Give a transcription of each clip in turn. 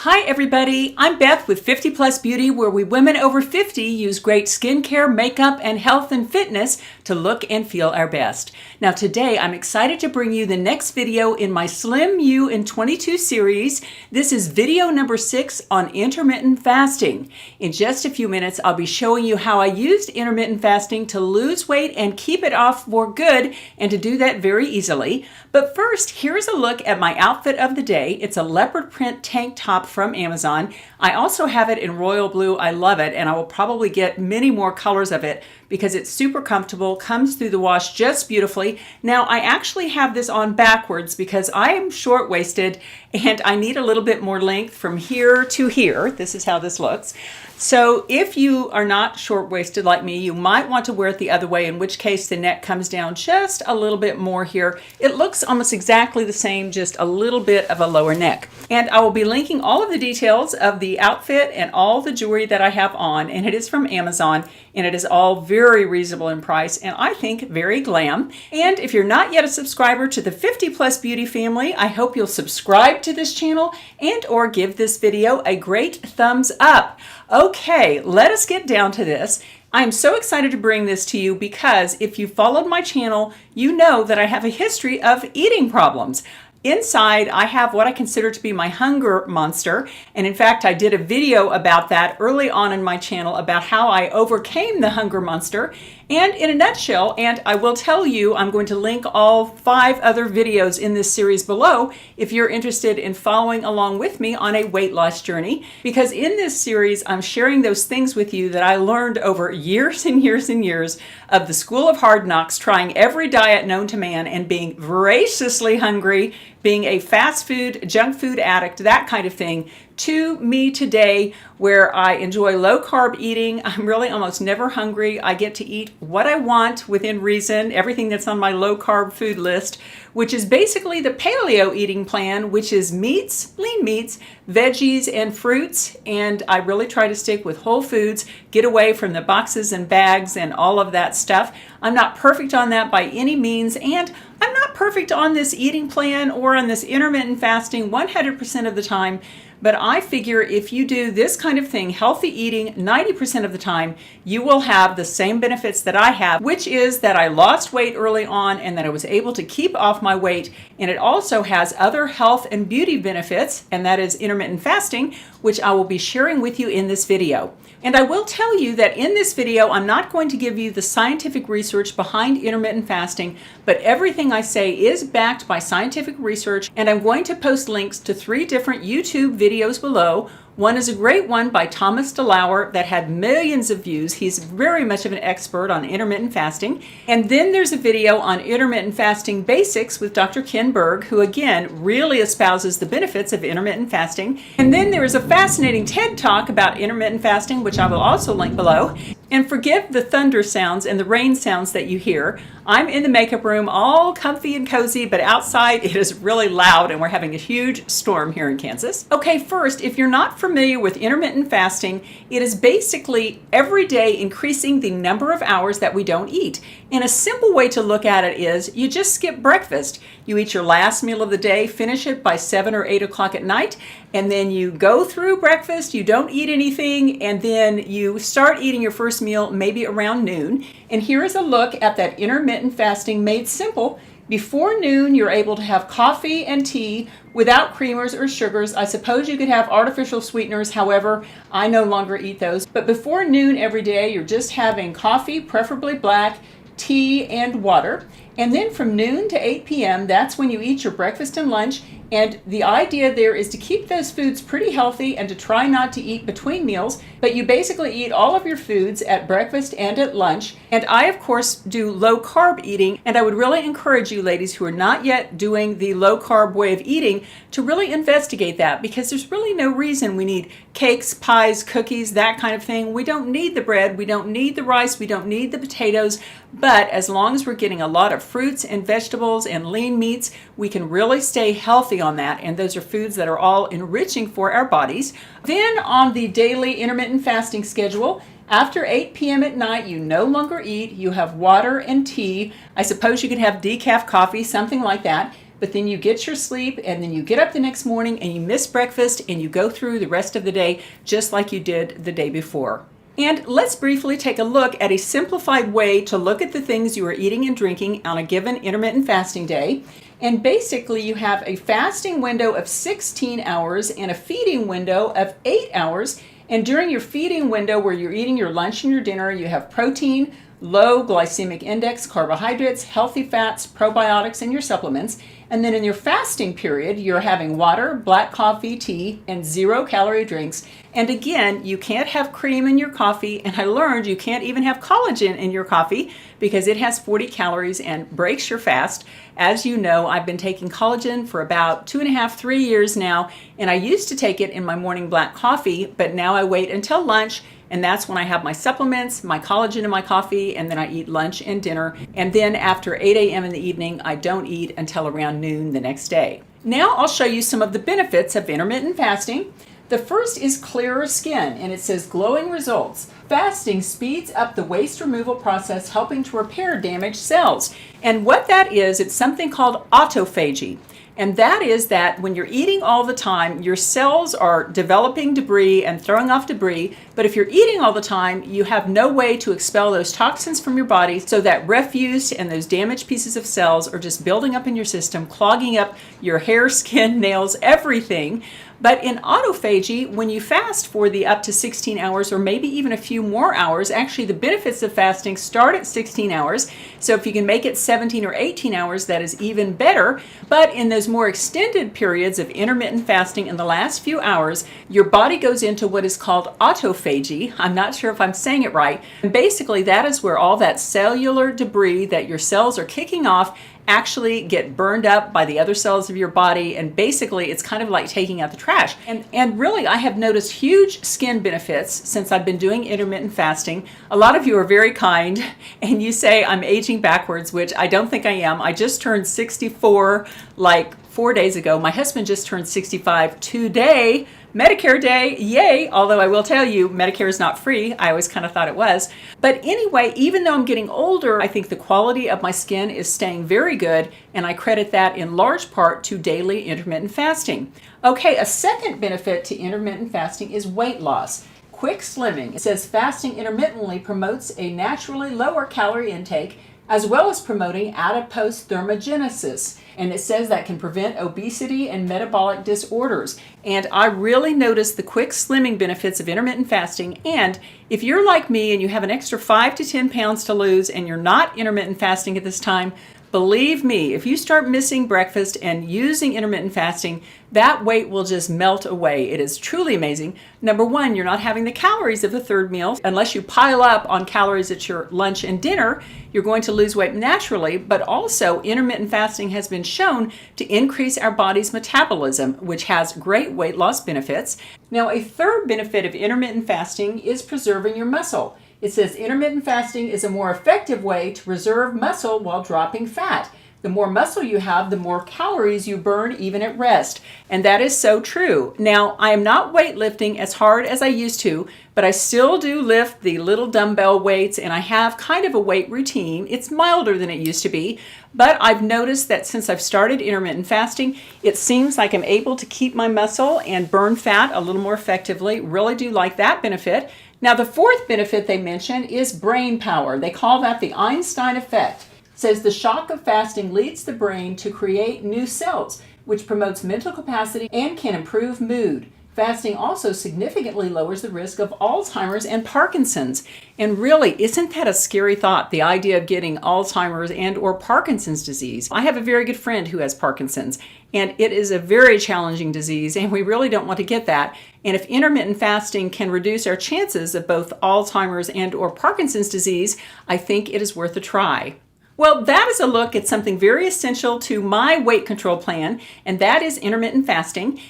Hi everybody, I'm Beth with 50 Plus Beauty, where we women over 50 use great skincare, makeup, and health and fitness to look and feel our best. Now today I'm excited to bring you the next video in my Slim You in 22 series. This is video number 6 on intermittent fasting. In just a few minutes I'll be showing you how I used intermittent fasting to lose weight and keep it off for good, and to do that very easily. But first, here's a look at my outfit of the day. It's a leopard print tank top from Amazon. I also have it in royal blue. I love it, and I will probably get many more colors of it because it's super comfortable, comes through the wash just beautifully. Now, I actually have this on backwards because I am short-waisted and I need a little bit more length from here to here. This is how this looks. So if you are not short-waisted like me, you might want to wear it the other way, in which case the neck comes down just a little bit more here. It looks almost exactly the same, just a little bit of a lower neck. And I will be linking all of the details of the outfit and all the jewelry that I have on, and it is from Amazon, and it is all very reasonable in price, and I think very glam. And if you're not yet a subscriber to the 50 Plus Beauty family, I hope you'll subscribe to this channel and or give this video a great thumbs up. Okay, let us get down to this. I'm so excited to bring this to you because if you followed my channel, you know that I have a history of eating problems. Inside, I have what I consider to be my hunger monster. And in fact, I did a video about that early on in my channel about how I overcame the hunger monster. And in a nutshell, and I will tell you, I'm going to link all 5 other videos in this series below if you're interested in following along with me on a weight loss journey. Because in this series, I'm sharing those things with you that I learned over years and years and years of the School of Hard Knocks, trying every diet known to man and being voraciously hungry, being a fast food, junk food addict, that kind of thing, to me today, where I enjoy low carb eating. I'm really almost never hungry. I get to eat what I want within reason, everything that's on my low carb food list, which is basically the paleo eating plan, which is meats, lean meats, veggies, and fruits. And I really try to stick with whole foods, get away from the boxes and bags and all of that stuff. I'm not perfect on that by any means, and I'm not perfect on this eating plan or on this intermittent fasting 100% of the time. But I figure if you do this kind of thing, healthy eating 90% of the time, you will have the same benefits that I have, which is that I lost weight early on and that I was able to keep off my weight. And it also has other health and beauty benefits, and that is intermittent fasting, which I will be sharing with you in this video. And I will tell you that in this video, I'm not going to give you the scientific research behind intermittent fasting, but everything I say is backed by scientific research, and I'm going to post links to 3 different YouTube videos below. One is a great one by Thomas DeLauer that had millions of views. He's very much of an expert on intermittent fasting. And then there's a video on intermittent fasting basics with Dr. Ken Berg, who again really espouses the benefits of intermittent fasting. And then there is a fascinating TED Talk about intermittent fasting, which I will also link below. And forgive the thunder sounds and the rain sounds that you hear. I'm in the makeup room all comfy and cozy, but outside it is really loud and we're having a huge storm here in Kansas. Okay, first, if you're not familiar with intermittent fasting, it is basically every day increasing the number of hours that we don't eat. And a simple way to look at it is you just skip breakfast. You eat your last meal of the day, finish it by 7 or 8 o'clock at night, and then you go through breakfast, you don't eat anything, and then you start eating your first meal maybe around noon. And here is a look at that intermittent fasting made simple. Before noon, you're able to have coffee and tea without creamers or sugars. I suppose you could have artificial sweeteners. However, I no longer eat those. But before noon every day, you're just having coffee, preferably black, tea, and water. And then from noon to 8 p.m., that's when you eat your breakfast and lunch. And the idea there is to keep those foods pretty healthy and to try not to eat between meals, but you basically eat all of your foods at breakfast and at lunch. And I, of course, do low carb eating, and I would really encourage you ladies who are not yet doing the low carb way of eating to really investigate that, because there's really no reason we need cakes, pies, cookies, that kind of thing. We don't need the bread, we don't need the rice, we don't need the potatoes, but as long as we're getting a lot of fruits and vegetables and lean meats, we can really stay healthy on that, and those are foods that are all enriching for our bodies. Then on the daily intermittent fasting schedule, after 8 p.m. at night, you no longer eat. You have water and tea. I suppose you could have decaf coffee, something like that. but then you get your sleep and then you get up the next morning and you miss breakfast and you go through the rest of the day just like you did the day before. And let's briefly take a look at a simplified way to look at the things you are eating and drinking on a given intermittent fasting day. And basically you have a fasting window of 16 hours and a feeding window of 8 hours. And during your feeding window where you're eating your lunch and your dinner, you have protein, low glycemic index carbohydrates, healthy fats, probiotics, and your supplements. And then in your fasting period, you're having water, black coffee, tea, and 0-calorie drinks. And again, you can't have cream in your coffee. And I learned you can't even have collagen in your coffee because it has 40 calories and breaks your fast. As you know, I've been taking collagen for about 2.5, 3 years now. And I used to take it in my morning black coffee, but now I wait until lunch. And that's when I have my supplements, my collagen in my coffee, and then I eat lunch and dinner. And then after 8 a.m. in the evening, I don't eat until around noon the next day. Now I'll show you some of the benefits of intermittent fasting. The first is clearer skin, and it says glowing results. Fasting speeds up the waste removal process, helping to repair damaged cells. And what that is, it's something called autophagy. And that is that when you're eating all the time, your cells are developing debris and throwing off debris. But if you're eating all the time, you have no way to expel those toxins from your body. So that refuse and those damaged pieces of cells are just building up in your system, clogging up your hair, skin, nails, everything. But in autophagy, when you fast for the up to 16 hours or maybe even a few more hours, actually the benefits of fasting start at 16 hours. So if you can make it 17 or 18 hours, that is even better. But in those more extended periods of intermittent fasting in the last few hours, your body goes into what is called autophagy. I'm not sure if I'm saying it right. And basically that is where all that cellular debris that your cells are kicking off actually get burned up by the other cells of your body, and basically it's kind of like taking out the trash. And really I have noticed huge skin benefits since I've been doing intermittent fasting. A lot of you are very kind and you say I'm aging backwards, which I don't think I am. I just turned 64 like 4 days ago. My husband just turned 65 today. Medicare Day, yay! Although I will tell you, Medicare is not free. I always kind of thought it was. But anyway, even though I'm getting older, I think the quality of my skin is staying very good, and I credit that in large part to daily intermittent fasting. Okay, a second benefit to intermittent fasting is weight loss. Quick slimming. It says fasting intermittently promotes a naturally lower calorie intake as well as promoting adipose thermogenesis. And it says that can prevent obesity and metabolic disorders. And I really noticed the quick slimming benefits of intermittent fasting. And if you're like me and you have an extra 5 to 10 pounds to lose and you're not intermittent fasting at this time, believe me, if you start missing breakfast and using intermittent fasting, that weight will just melt away. It is truly amazing. Number one, you're not having the calories of the third meal. Unless you pile up on calories at your lunch and dinner, you're going to lose weight naturally. But also, intermittent fasting has been shown to increase our body's metabolism, which has great weight loss benefits. Now, a third benefit of intermittent fasting is preserving your muscle. It says intermittent fasting is a more effective way to preserve muscle while dropping fat. The more muscle you have, the more calories you burn even at rest. And that is so true. Now, I am not weightlifting as hard as I used to, but I still do lift the little dumbbell weights, and I have kind of a weight routine. It's milder than it used to be, but I've noticed that since I've started intermittent fasting, it seems like I'm able to keep my muscle and burn fat a little more effectively. Really do like that benefit. Now, the fourth benefit they mention is brain power. They call that the Einstein effect. It says the shock of fasting leads the brain to create new cells, which promotes mental capacity and can improve mood. Fasting also significantly lowers the risk of Alzheimer's and Parkinson's. And really, isn't that a scary thought, the idea of getting Alzheimer's and or Parkinson's disease? I have a very good friend who has Parkinson's, and it is a very challenging disease, and we really don't want to get that. And if intermittent fasting can reduce our chances of both Alzheimer's and or Parkinson's disease, I think it is worth a try. Well, that is a look at something very essential to my weight control plan, and that is intermittent fasting.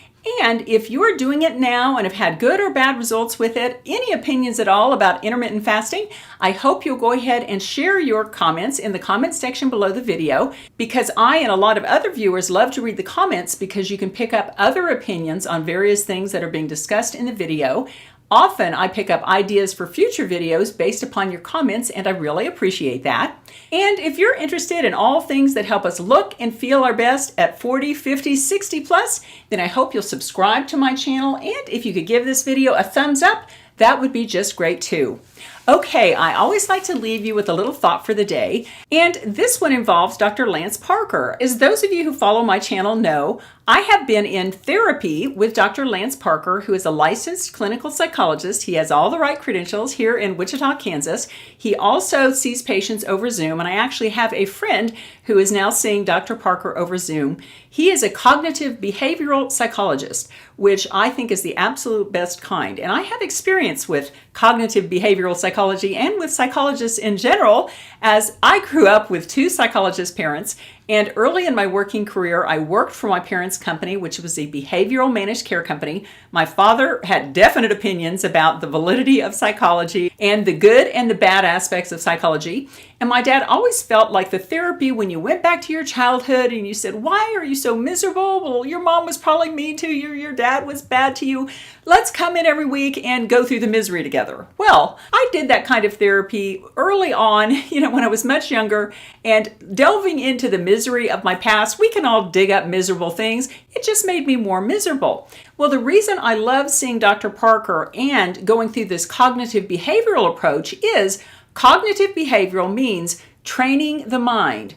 And if you are doing it now and have had good or bad results with it, any opinions at all about intermittent fasting, I hope you'll go ahead and share your comments in the comments section below the video, because I and a lot of other viewers love to read the comments because you can pick up other opinions on various things that are being discussed in the video. Often I pick up ideas for future videos based upon your comments, and I really appreciate that. And if you're interested in all things that help us look and feel our best at 40, 50, 60 plus, then I hope you'll subscribe to my channel, and if you could give this video a thumbs up, that would be just great too. Okay, I always like to leave you with a little thought for the day, and this one involves Dr. Lance Parker. As those of you who follow my channel know, I have been in therapy with Dr. Lance Parker, who is a licensed clinical psychologist. He has all the right credentials here in Wichita, Kansas. He also sees patients over Zoom, and I actually have a friend who is now seeing Dr. Parker over Zoom. He is a cognitive behavioral psychologist, which I think is the absolute best kind. And I have experience with cognitive behavioral psychology and with psychologists in general, as I grew up with two psychologist parents. And early in my working career, I worked for my parents' company, which was a behavioral managed care company. My father had definite opinions about the validity of psychology and the good and the bad aspects of psychology. And my dad always felt like the therapy, when you went back to your childhood and you said, "Why are you so miserable? Well, your mom was probably mean to you. Your dad was bad to you. Let's come in every week and go through the misery together." Well, I did that kind of therapy early on, when I was much younger, and delving into the misery of my past, we can all dig up miserable things. It just made me more miserable. Well, the reason I love seeing Dr. Parker and going through this cognitive behavioral approach is cognitive behavioral means training the mind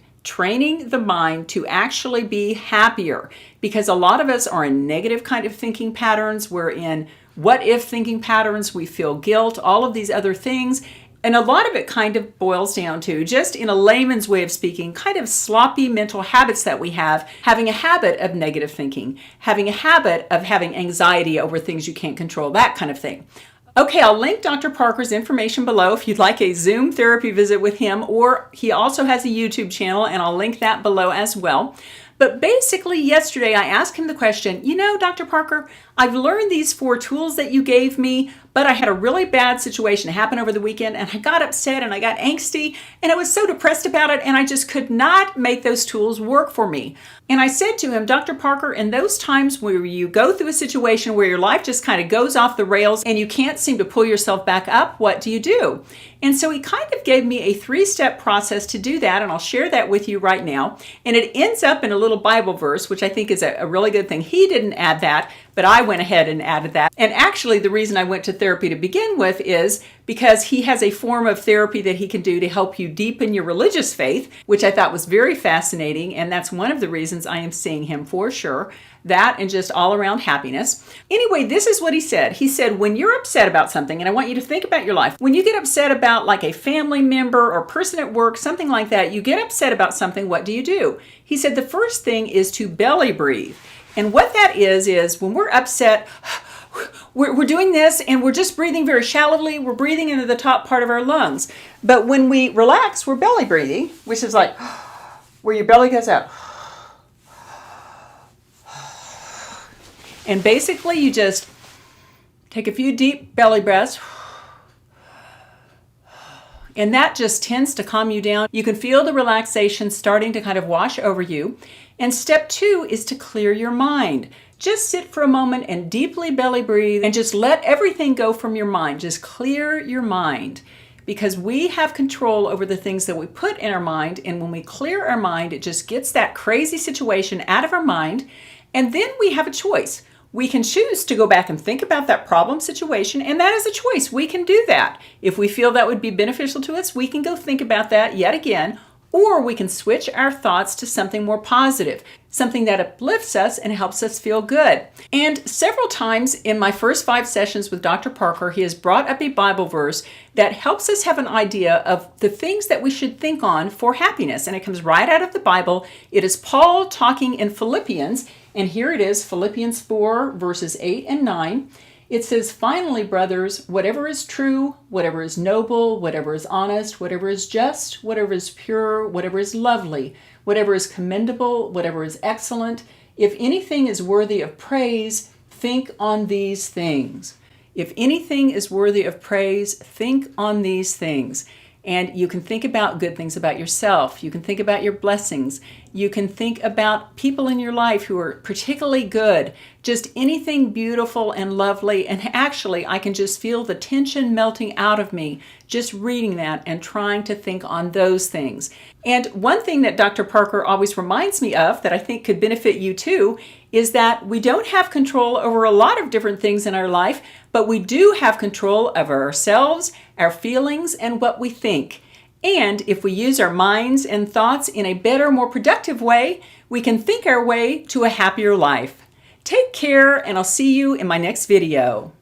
to actually be happier, because a lot of us are in negative kind of thinking patterns. We're in what if thinking patterns. We feel guilt, all of these other things. And a lot of it kind of boils down to, just in a layman's way of speaking, kind of sloppy mental habits that we have, having a habit of negative thinking, having a habit of having anxiety over things you can't control, that kind of thing. Okay, I'll link Dr. Parker's information below if you'd like a Zoom therapy visit with him, or he also has a YouTube channel, and I'll link that below as well. But basically, yesterday I asked him the question, Dr. Parker, I've learned these 4 tools that you gave me, but I had a really bad situation happen over the weekend, and I got upset and I got angsty, and I was so depressed about it, and I just could not make those tools work for me. And I said to him, Dr. Parker, in those times where you go through a situation where your life just kind of goes off the rails and you can't seem to pull yourself back up, what do you do? And so he kind of gave me a 3-step process to do that, and I'll share that with you right now. And it ends up in a little Bible verse, which I think is a really good thing. He didn't add that, but I went ahead and added that. And actually, the reason I went to therapy to begin with is because he has a form of therapy that he can do to help you deepen your religious faith, which I thought was very fascinating. And that's one of the reasons I am seeing him for sure. That and just all around happiness. Anyway, this is what he said. He said, when you're upset about something, and I want you to think about your life, when you get upset about like a family member or person at work, something like that, you get upset about something, what do? He said the first thing is to belly breathe. And what that is when we're upset, we're doing this and we're just breathing very shallowly. We're breathing into the top part of our lungs. But when we relax, we're belly breathing, which is like where your belly goes out. And basically you just take a few deep belly breaths. And that just tends to calm you down. You can feel the relaxation starting to kind of wash over you. And step 2 is to clear your mind. Just sit for a moment and deeply belly breathe and just let everything go from your mind. Just clear your mind, because we have control over the things that we put in our mind. And when we clear our mind, it just gets that crazy situation out of our mind. And then we have a choice. We can choose to go back and think about that problem situation, and that is a choice. We can do that. If we feel that would be beneficial to us, we can go think about that yet again, or we can switch our thoughts to something more positive, something that uplifts us and helps us feel good. And several times in my first 5 sessions with Dr. Parker, he has brought up a Bible verse that helps us have an idea of the things that we should think on for happiness. And it comes right out of the Bible. It is Paul talking in Philippians. And here it is, Philippians 4, verses 8 and 9. It says, "Finally, brothers, whatever is true, whatever is noble, whatever is honest, whatever is just, whatever is pure, whatever is lovely, whatever is commendable, whatever is excellent, if anything is worthy of praise, think on these things." If anything is worthy of praise, think on these things. And you can think about good things about yourself. You can think about your blessings. You can think about people in your life who are particularly good, just anything beautiful and lovely. And actually, I can just feel the tension melting out of me just reading that and trying to think on those things. And one thing that Dr. Parker always reminds me of that I think could benefit you too is that we don't have control over a lot of different things in our life, but we do have control over ourselves, our feelings, and what we think. And if we use our minds and thoughts in a better, more productive way, we can think our way to a happier life. Take care, and I'll see you in my next video.